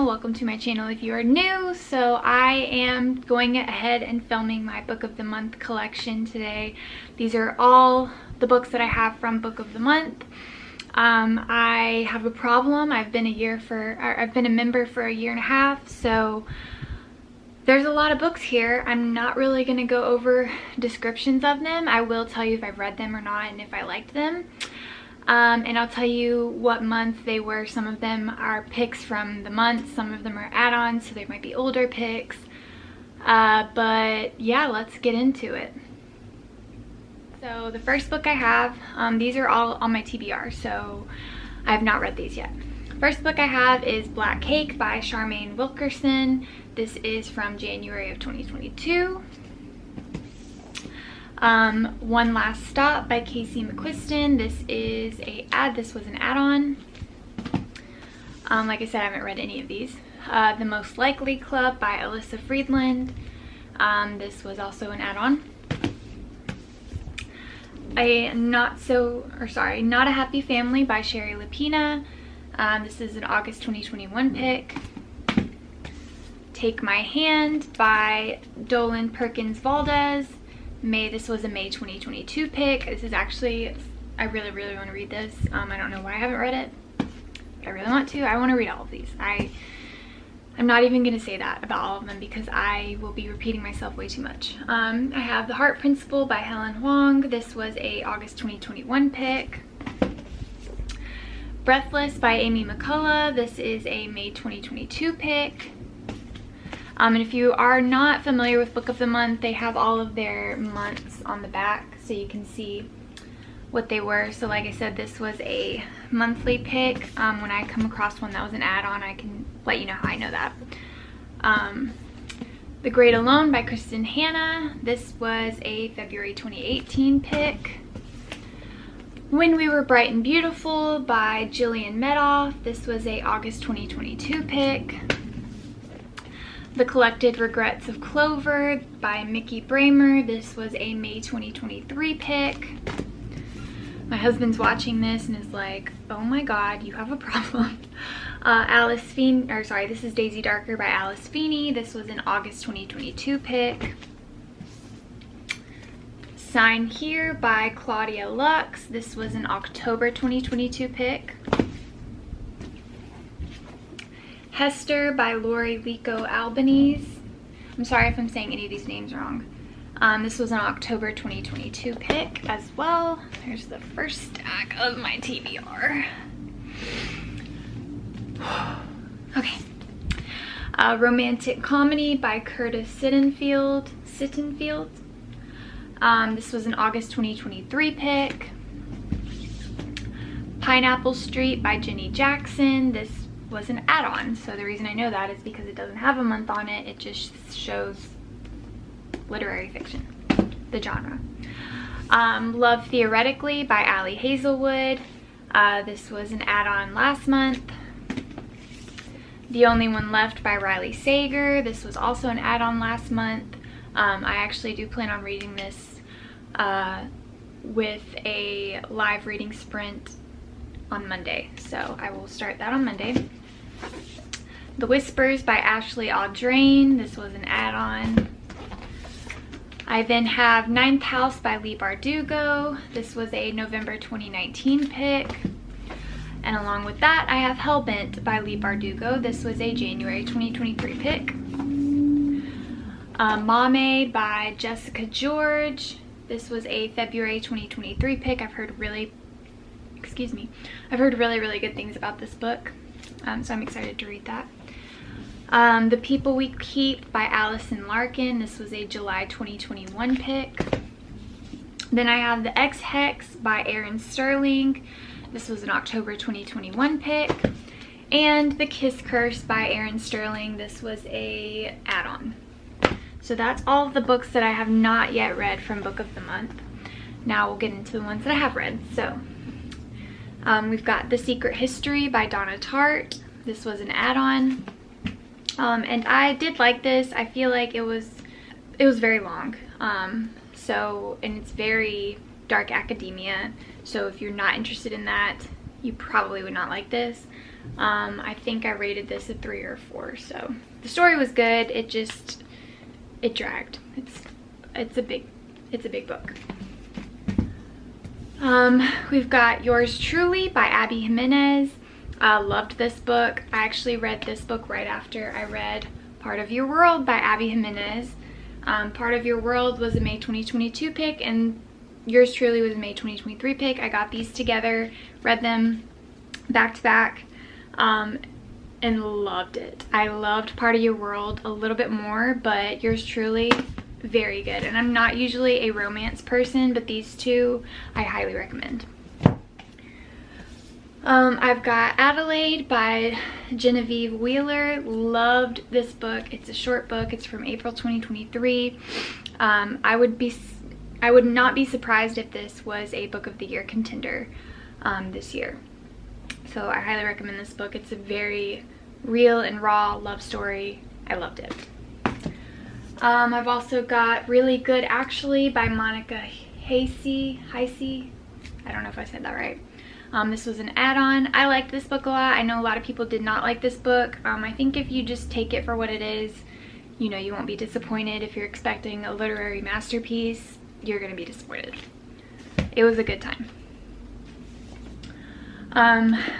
channel. Welcome to my channel if you are new. So I am going ahead and filming my Book of the Month collection today. These are all the books that I have from Book of the Month. I have a problem. I've been a member for a year and a half, so there's a lot of books here. I'm not really going to go over descriptions of them. I will tell you if I've read them or not and if I liked them. And I'll tell you what month they were. Some of them are picks from the month, some of them are add-ons, so they might be older picks. But yeah, let's get into it. So the first book I have, these are all on my TBR, so I have not read these yet. First book I have is Black Cake by Charmaine Wilkerson. This is from January of 2022. One Last Stop by Casey McQuiston. This was an add-on. Like I said, I haven't read any of these. The Most Likely Club by Alyssa Friedland. This was also an add-on. Not a Happy Family by Sherry Lapina. This is an August 2021 pick. Take My Hand by Dolan Perkins Valdez. This was a May 2022 pick. This is actually, I really want to read this. I don't know why I haven't read it, but I really want to. I want to read all of these. I'm not even going to say that about all of them because I will be repeating myself way too much. I have The Heart Principle by Helen Huang. This was a August 2021 pick. Breathless by Amy McCullough. This is a May 2022 pick. And if you are not familiar with Book of the Month, they have all of their months on the back so you can see what they were. So like I said, this was a monthly pick. When I come across one that was an add-on, I can let you know how I know that. The Great Alone by Kristen Hanna. This was a February 2018 pick. When We Were Bright and Beautiful by Jillian Medoff. This was a August 2022 pick. The Collected Regrets of Clover by Mickey Bramer. This was a May 2023 pick. My husband's watching this and is like, oh my god, you have a problem. This is Daisy Darker by Alice Feeney. This was an August 2022 pick. Sign Here by Claudia Lux. This was an October 2022 pick. Hester by Lori Lico Albanese. I'm sorry if I'm saying any of these names wrong. This was an October 2022 pick as well. There's the first stack of my TBR. Okay. Romantic Comedy by Curtis Sittenfeld. This was an August 2023 pick. Pineapple Street by Jenny Jackson. This was an add-on, so the reason I know that is because it doesn't have a month on it. It just shows literary fiction, the genre. Love Theoretically by Allie Hazelwood. This was an add-on last month. The Only One Left by Riley Sager. This was also an add-on last month. I actually do plan on reading this with a live reading sprint on Monday, so I will start that on Monday. The Whispers by Ashley Audrain. This was an add-on. I then have Ninth House by Leigh Bardugo. This was a November 2019 pick. And along with that, I have Hellbent by Leigh Bardugo. This was a January 2023 pick. Mame by Jessica George. This was a February 2023 pick. I've heard really good things about this book, so I'm excited to read that. The People We Keep by Allison Larkin. This was a July 2021 pick. Then I have The Ex-Hex by Erin Sterling. This was an October 2021 pick. And The Kiss Curse by Erin Sterling. This was a add-on. So that's all of the books that I have not yet read from Book of the Month. Now we'll get into the ones that I have read. So we've got The Secret History by Donna Tartt. This was an add-on. And I did like this. I feel like it was very long. And it's very dark academia. So if you're not interested in that, you probably would not like this. I think I rated this a 3 or 4. So the story was good. It dragged. It's a big book. We've got Yours Truly by Abby Jimenez. Loved this book. I actually read this book right after I read Part of Your World by Abby Jimenez. Part of Your World was a May 2022 pick, and Yours Truly was a May 2023 pick. I got these together, read them back to back, and loved it. I loved Part of Your World a little bit more, but Yours Truly, very good. And I'm not usually a romance person, but these two I highly recommend. I've got Adelaide by Genevieve Wheeler. Loved this book. It's a short book. It's from April 2023. I would not be surprised if this was a Book of the Year contender this year. So I highly recommend this book. It's a very real and raw love story. I loved it. I've also got Really Good Actually by Monica Heisey. I don't know if I said that right. This was an add-on. I liked this book a lot. I know a lot of people did not like this book. I think if you just take it for what it is, you know, you won't be disappointed. If you're expecting a literary masterpiece, you're gonna be disappointed. It was a good time.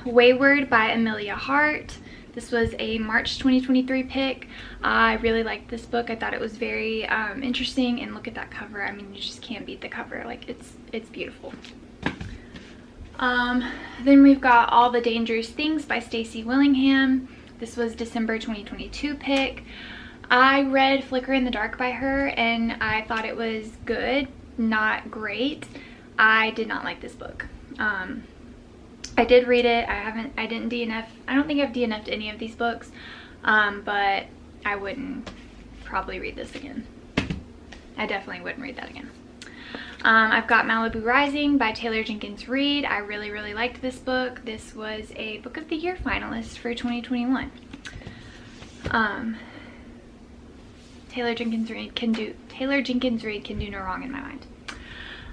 Wayward by Amelia Hart. This was a March 2023 pick. I really liked this book. I thought it was very interesting, and look at that cover. I mean, you just can't beat the cover. Like, it's beautiful. Then we've got All the Dangerous Things by Stacey Willingham. This was December 2022 pick. I read Flicker in the Dark by her, and I thought it was good, not great. I did not like this book. I did read it. I didn't DNF. I don't think I've DNF'd any of these books, but I wouldn't probably read this again. I definitely wouldn't read that again. I've got Malibu Rising by Taylor Jenkins Reid. I really, really liked this book. This was a Book of the Year finalist for 2021. Taylor Jenkins Reid can do no wrong in my mind.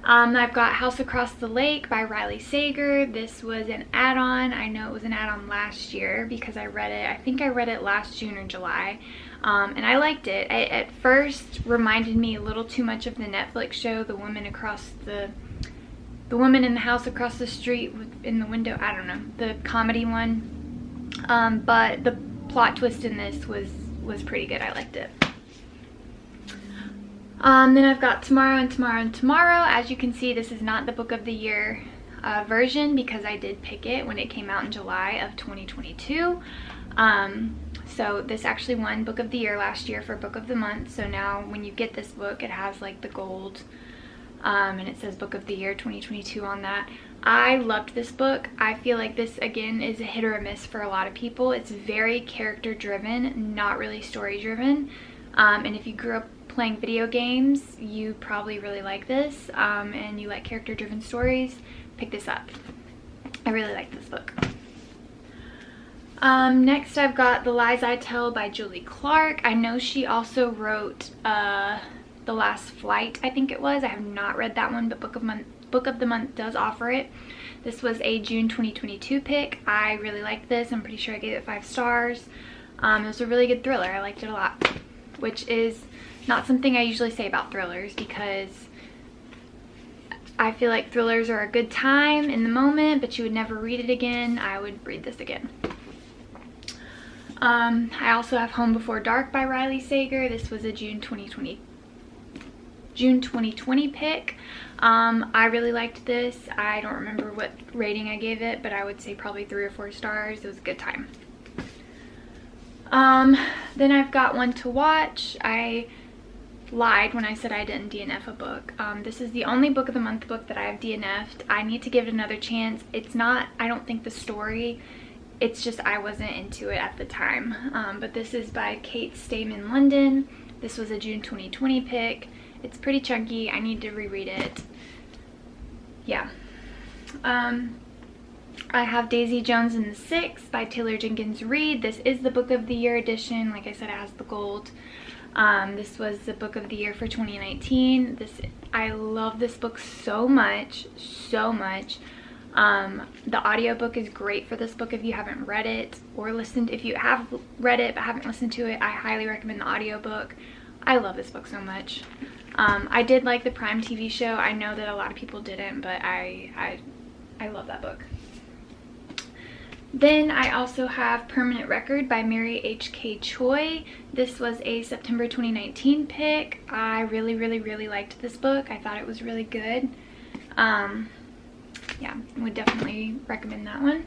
I've got House Across the Lake by Riley Sager. This was an add-on. I know it was an add-on last year because I read it. I think I read it last June or July. And I liked it. It at first reminded me a little too much of the Netflix show, The Woman in the House Across the Street in the Window. I don't know, the comedy one. But the plot twist in this was pretty good. I liked it. Then I've got Tomorrow and Tomorrow and Tomorrow. As you can see, this is not the Book of the Year version because I did pick it when it came out in July of 2022. So this actually won Book of the Year last year for Book of the Month. So now when you get this book, it has like the gold and it says Book of the Year 2022 on that. I loved this book. I feel like this again is a hit or a miss for a lot of people. It's very character driven, not really story driven. And if you grew up playing video games, you probably really like this, and you like character driven stories, pick this up. I really like this book. Next I've got The Lies I Tell by Julie Clark. I know she also wrote The Last Flight, I think it was. I have not read that one, but Book of the Month does offer it. This was a June 2022 pick. I really liked this. I'm pretty sure I gave it 5 stars. It was a really good thriller. I liked it a lot, which is not something I usually say about thrillers because I feel like thrillers are a good time in the moment, but you would never read it again. I would read this again. I also have Home Before Dark by Riley Sager. This was a June 2020 pick. I really liked this. I don't remember what rating I gave it, but I would say probably 3 or 4 stars. It was a good time. Then I've got One to Watch. I lied when I said I didn't DNF a book. This is the only Book of the Month book that I have DNF'd. I need to give it another chance. It's not, I don't think, the story. It's just I wasn't into it at the time. But this is by Kate Stayman London. This was a June 2020 pick. It's pretty chunky. I need to reread it. Yeah. I have Daisy Jones and the Six by Taylor Jenkins Reid. This is the Book of the Year edition. Like I said, it has the gold. This was the Book of the Year for 2019. I love this book so much, so much. The audiobook is great for this book if you haven't read it or listened. If you have read it but haven't listened to it, I highly recommend the audiobook. I love this book so much. I did like the Prime TV show. I know that a lot of people didn't, but I love that book. Then I also have Permanent Record by Mary H.K. Choi. This was a September 2019 pick. I really liked this book. I thought it was really good. Yeah, I would definitely recommend that one.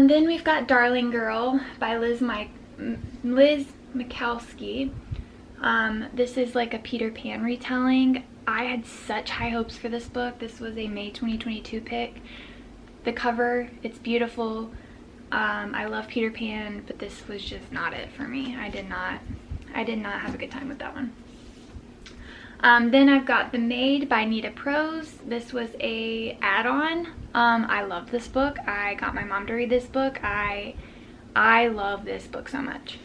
Then we've got Darling Girl by Liz Mikowski. This is like a Peter Pan retelling. I had such high hopes for this book. This was a May 2022 pick. The cover, it's beautiful. I love Peter Pan, but this was just not it for me. I did not have a good time with that one. Then I've got The Maid by Nita Prose. This was a add-on. I love this book. I got my mom to read this book. I love this book so much.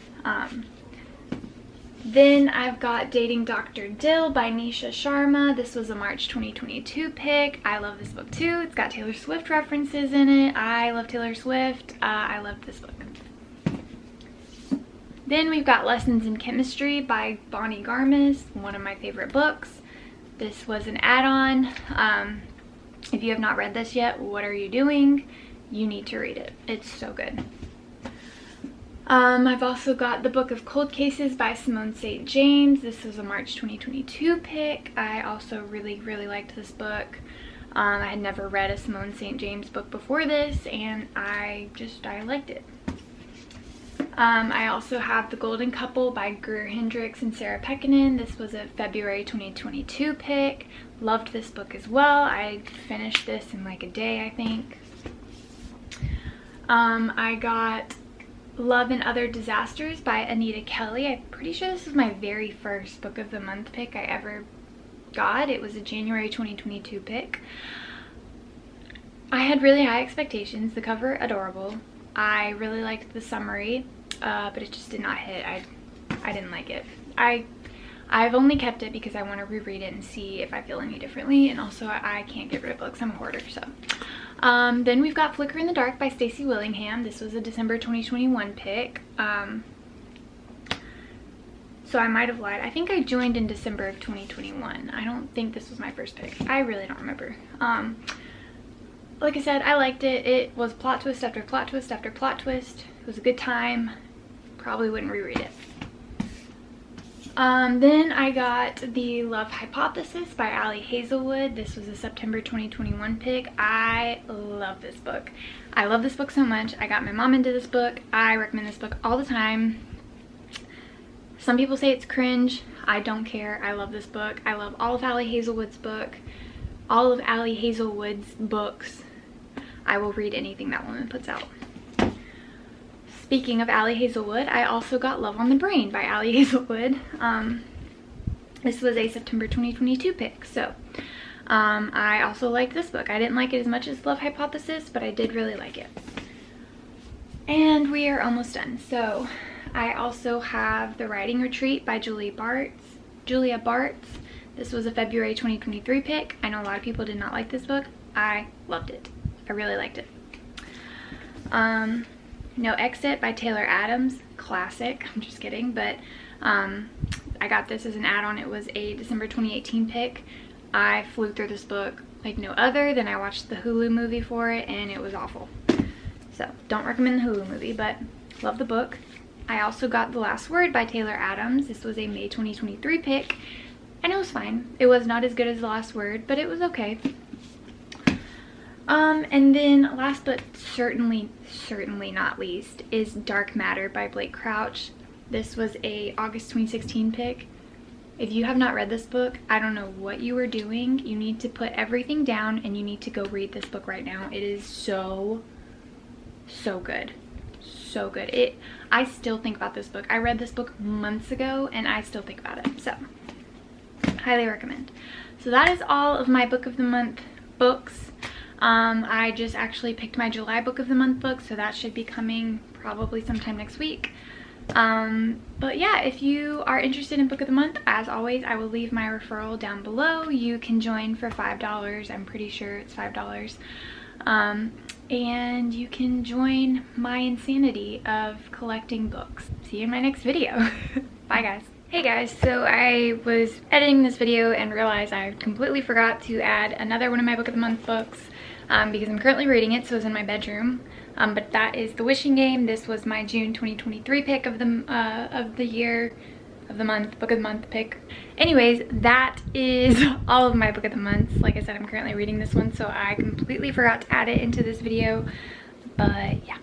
Then I've got Dating Dr. Dill by Nisha Sharma. This was a March 2022 pick. I love this book too. It's got Taylor Swift references in it. I love Taylor Swift. I loved this book. Then we've got Lessons in Chemistry by Bonnie Garmis, one of my favorite books. This was an add-on. If you have not read this yet, what are you doing? You need to read it. It's so good. I've also got The Book of Cold Cases by Simone St. James. This was a March 2022 pick. I also really liked this book. I had never read a Simone St. James book before this, and I liked it. I also have The Golden Couple by Greer Hendricks and Sarah Pekkanen. This was a February 2022 pick. Loved this book as well. I finished this in like a day, I think. I got Love and Other Disasters by Anita Kelly. I'm pretty sure this is my very first Book of the Month pick I ever got. It was a January 2022 pick. I had really high expectations. The cover, adorable. I really liked the summary, but it just did not hit. I didn't like it. I've only kept it because I want to reread it and see if I feel any differently, and also I can't get rid of books. I'm a hoarder, so. Then we've got Flicker in the Dark by Stacey Willingham. This was a December 2021 pick. So I might have lied. I think I joined in December of 2021. I don't think this was my first pick. I really don't remember. Like I said, I liked it. It was plot twist after plot twist after plot twist. It was a good time. Probably wouldn't reread it. Then I got The Love Hypothesis by Allie Hazelwood. This was a September 2021 pick. I love this book. I love this book so much. I got my mom into this book. I recommend this book all the time. Some people say it's cringe. I don't care. I love this book. I love all of Allie Hazelwood's book. All of Allie Hazelwood's books. I will read anything that woman puts out. Speaking of Allie Hazelwood, I also got Love on the Brain by Allie Hazelwood. This was a September 2022 pick, so I also liked this book. I didn't like it as much as Love Hypothesis, but I did really like it. And we are almost done. So I also have The Writing Retreat by Julia Bartz. This was a February 2023 pick. I know a lot of people did not like this book. I loved it. I really liked it. No Exit by Taylor Adams. Classic. I'm just kidding. But I got this as an add-on. It was a December 2018 pick. I flew through this book like no other. Then I watched the Hulu movie for it, and it was awful. So don't recommend the Hulu movie, but love the book. I also got The Last Word by Taylor Adams. This was a May 2023 pick, and it was fine. It was not as good as The Last Word, but it was okay. And then last but certainly not least is Dark Matter by Blake Crouch. This was a August 2016 pick. If you have not read this book, I don't know what you are doing. You need to put everything down and you need to go read this book right now. It is so good. So good. I still think about this book. I read this book months ago and I still think about it. So, highly recommend. So that is all of my Book of the Month books. I just actually picked my July Book of the Month book, so that should be coming probably sometime next week. But yeah, if you are interested in book of the month, as always, I will leave my referral down below. You can join for $5. I'm pretty sure it's $5. And you can join my insanity of collecting books. See you in my next video. Bye guys. Hey guys, so I was editing this video and realized I completely forgot to add another one of my book of the month books because I'm currently reading it, so it's in my bedroom. But that is The Wishing Game. This was my June 2023 pick of the month, book of the month pick. Anyways, that is all of my book of the month. Like I said, I'm currently reading this one, so I completely forgot to add it into this video. But yeah.